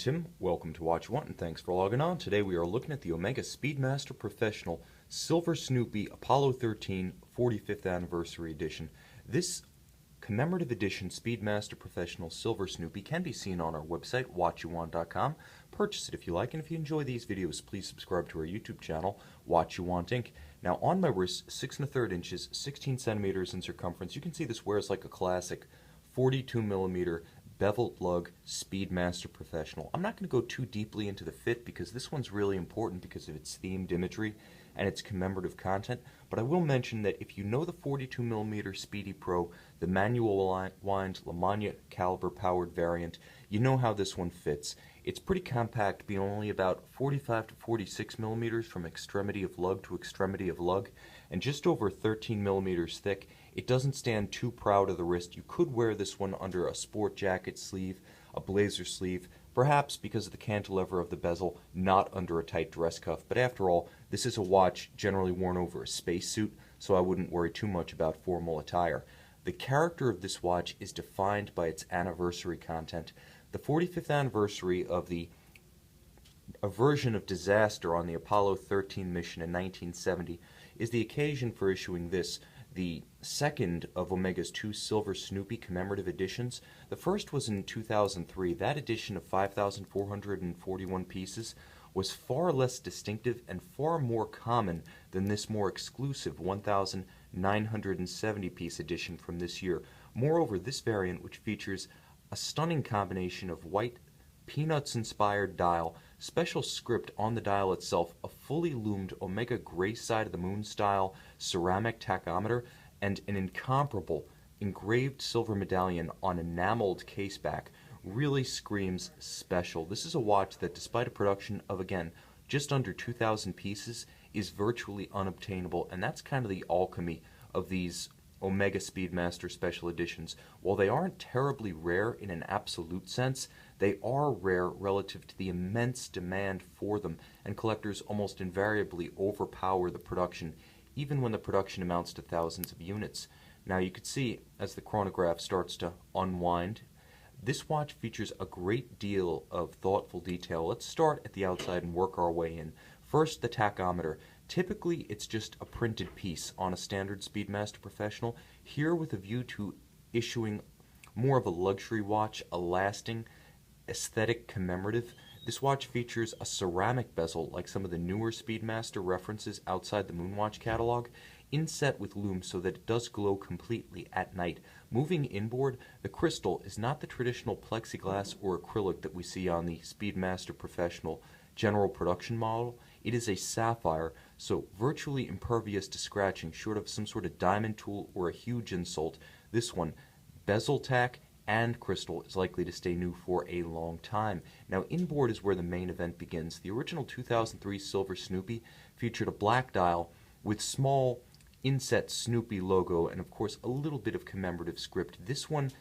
Tim. Welcome to Watch What, and thanks for logging on. Today we are looking at the Omega Speedmaster Professional Silver Snoopy Apollo 13 45th Anniversary Edition. This commemorative edition Speedmaster Professional Silver Snoopy can be seen on our website, watchyouwant.com. Purchase it if you like, and if you enjoy these videos, please subscribe to our YouTube channel, Watch You Want Inc. Now, on my wrist, 6 1/3 inches, 16 centimeters in circumference, you can see this wears like a classic 42mm beveled lug Speedmaster Professional. I'm not going to go too deeply into the fit because this one's really important because of its themed imagery and its commemorative content, but I will mention that if you know the 42mm Speedy Pro, the manual wind LaMagna caliber powered variant, you know how this one fits. It's pretty compact, being only about 45 to 46 millimeters from extremity of lug to extremity of lug, and just over 13 millimeters thick. It doesn't stand too proud of the wrist. You could wear this one under a sport jacket sleeve, a blazer sleeve, perhaps because of the cantilever of the bezel, not under a tight dress cuff. But after all, this is a watch generally worn over a spacesuit, so I wouldn't worry too much about formal attire. The character of this watch is defined by its anniversary content. The 45th anniversary of a version of disaster on the Apollo 13 mission in 1970 is the occasion for issuing this, the second of Omega's two Silver Snoopy commemorative editions. The first was in 2003. That edition of 5,441 pieces was far less distinctive and far more common than this more exclusive 1,970 piece edition from this year. Moreover, this variant, which features a stunning combination of white Peanuts-inspired dial, special script on the dial itself, a fully loomed Omega gray side of the moon style ceramic tachometer, and an incomparable engraved silver medallion on enameled caseback, really screams special. This is a watch that, despite a production of, again, just under 2,000 pieces, is virtually unobtainable, and that's kind of the alchemy of these Omega Speedmaster special editions. While they aren't terribly rare in an absolute sense, they are rare relative to the immense demand for them, and collectors almost invariably overpower the production, even when the production amounts to thousands of units. Now you can see, as the chronograph starts to unwind, this watch features a great deal of thoughtful detail. Let's start at the outside and work our way in. First, the tachometer. Typically, it's just a printed piece on a standard Speedmaster Professional. Here, with a view to issuing more of a luxury watch, a lasting, aesthetic commemorative, this watch features a ceramic bezel like some of the newer Speedmaster references outside the Moonwatch catalog, inset with lume so that it does glow completely at night. Moving inboard, the crystal is not the traditional plexiglass or acrylic that we see on the Speedmaster Professional general production model. It is a sapphire, so virtually impervious to scratching, short of some sort of diamond tool or a huge insult. This one, bezel tack and crystal, is likely to stay new for a long time. Now, inboard is where the main event begins. The original 2003 Silver Snoopy featured a black dial with small inset Snoopy logo and, of course, a little bit of commemorative script. This one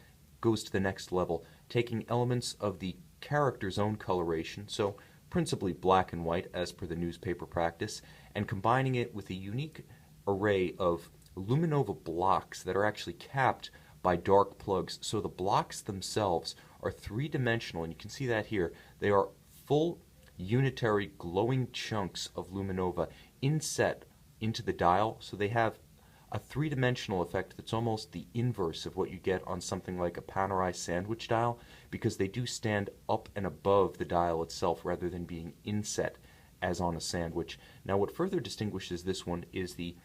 goes to the next level, taking elements of the character's own coloration, so principally black and white as per the newspaper practice, and combining it with a unique array of LumiNova blocks that are actually capped by dark plugs. So the blocks themselves are three-dimensional, and you can see that here. They are full unitary glowing chunks of LumiNova inset into the dial, so they have a three-dimensional effect that's almost the inverse of what you get on something like a Panerai sandwich dial, because they do stand up and above the dial itself rather than being inset as on a sandwich. Now, what further distinguishes this one is the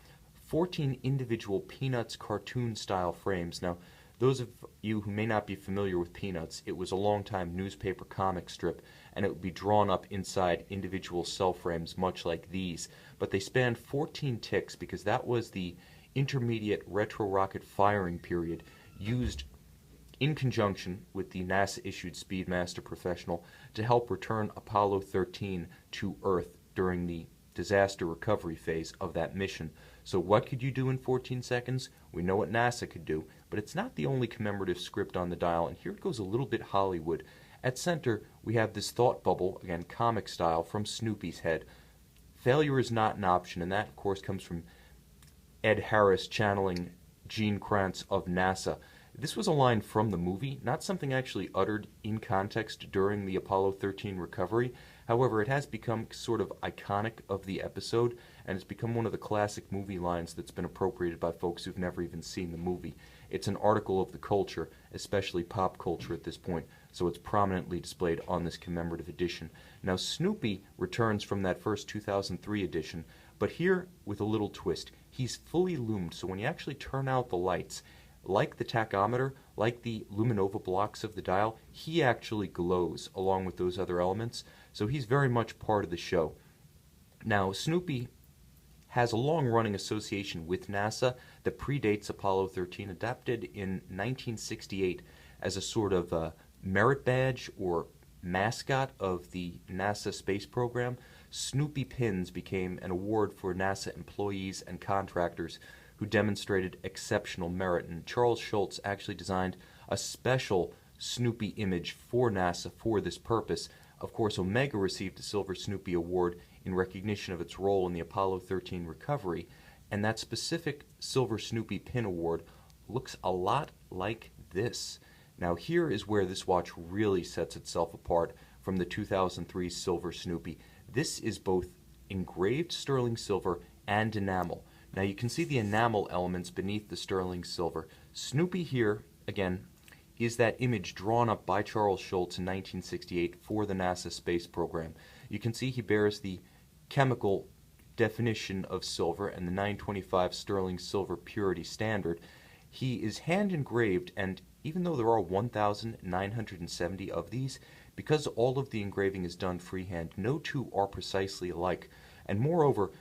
14 individual Peanuts cartoon-style frames. Now, those of you who may not be familiar with Peanuts, it was a long-time newspaper comic strip, and it would be drawn up inside individual cell frames much like these. But they spanned 14 ticks because that was the intermediate retro rocket firing period used in conjunction with the NASA-issued Speedmaster Professional to help return Apollo 13 to Earth during the disaster recovery phase of that mission. So what could you do in 14 seconds? We know what NASA could do, but it's not the only commemorative script on the dial, and here it goes a little bit Hollywood. At center, we have this thought bubble, again comic style, from Snoopy's head. Failure is not an option, and that, of course, comes from Ed Harris channeling Gene Kranz of NASA. This was a line from the movie, not something actually uttered in context during the Apollo 13 recovery. However, it has become sort of iconic of the episode, and it's become one of the classic movie lines that's been appropriated by folks who've never even seen the movie. It's an article of the culture, especially pop culture at this point, so it's prominently displayed on this commemorative edition. Now, Snoopy returns from that first 2003 edition, but here with a little twist. He's fully loomed, so when you actually turn out the lights, like the tachometer, like the LumiNova blocks of the dial, he actually glows along with those other elements, so he's very much part of the show. Now, Snoopy has a long-running association with NASA that predates Apollo 13, adapted in 1968 as a sort of merit badge or mascot of the NASA space program. Snoopy pins became an award for NASA employees and contractors who demonstrated exceptional merit, and Charles Schulz actually designed a special Snoopy image for NASA for this purpose. Of course, Omega received a Silver Snoopy Award in recognition of its role in the Apollo 13 recovery, and that specific Silver Snoopy Pin Award looks a lot like this. Now, here is where this watch really sets itself apart from the 2003 Silver Snoopy. This is both engraved sterling silver and enamel. Now, you can see the enamel elements beneath the sterling silver. Snoopy here, again, is that image drawn up by Charles Schulz in 1968 for the NASA space program. You can see he bears the chemical definition of silver and the 925 sterling silver purity standard. He is hand engraved, and even though there are 1,970 of these, because all of the engraving is done freehand, no two are precisely alike. And moreover,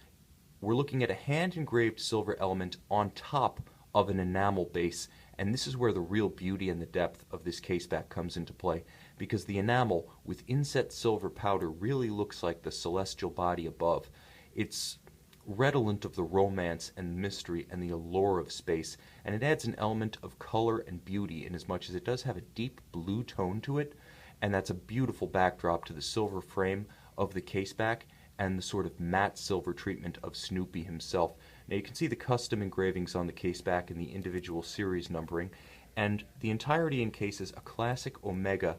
we're looking at a hand-engraved silver element on top of an enamel base, and this is where the real beauty and the depth of this caseback comes into play, because the enamel with inset silver powder really looks like the celestial body above. It's redolent of the romance and mystery and the allure of space, and it adds an element of color and beauty in as much as it does have a deep blue tone to it, and that's a beautiful backdrop to the silver frame of the caseback and the sort of matte silver treatment of Snoopy himself. Now you can see the custom engravings on the caseback and the individual series numbering, and the entirety encases a classic Omega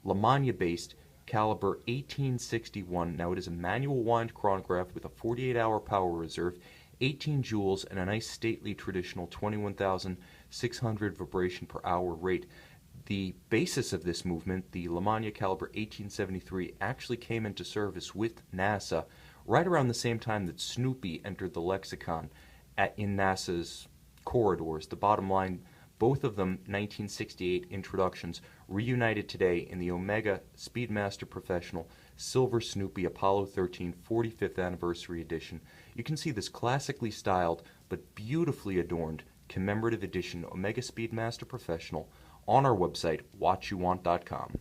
LumiNova-based caliber 1861. Now it is a manual wind chronograph with a 48-hour power reserve, 18 joules, and a nice stately traditional 21,600 vibration per hour rate. The basis of this movement, the LumiNova caliber 1873, actually came into service with NASA right around the same time that Snoopy entered the lexicon in NASA's corridors. The bottom line, both of them 1968 introductions, reunited today in the Omega Speedmaster Professional Silver Snoopy Apollo 13 45th Anniversary Edition. You can see this classically styled but beautifully adorned commemorative edition Omega Speedmaster Professional on our website, watchyouwant.com.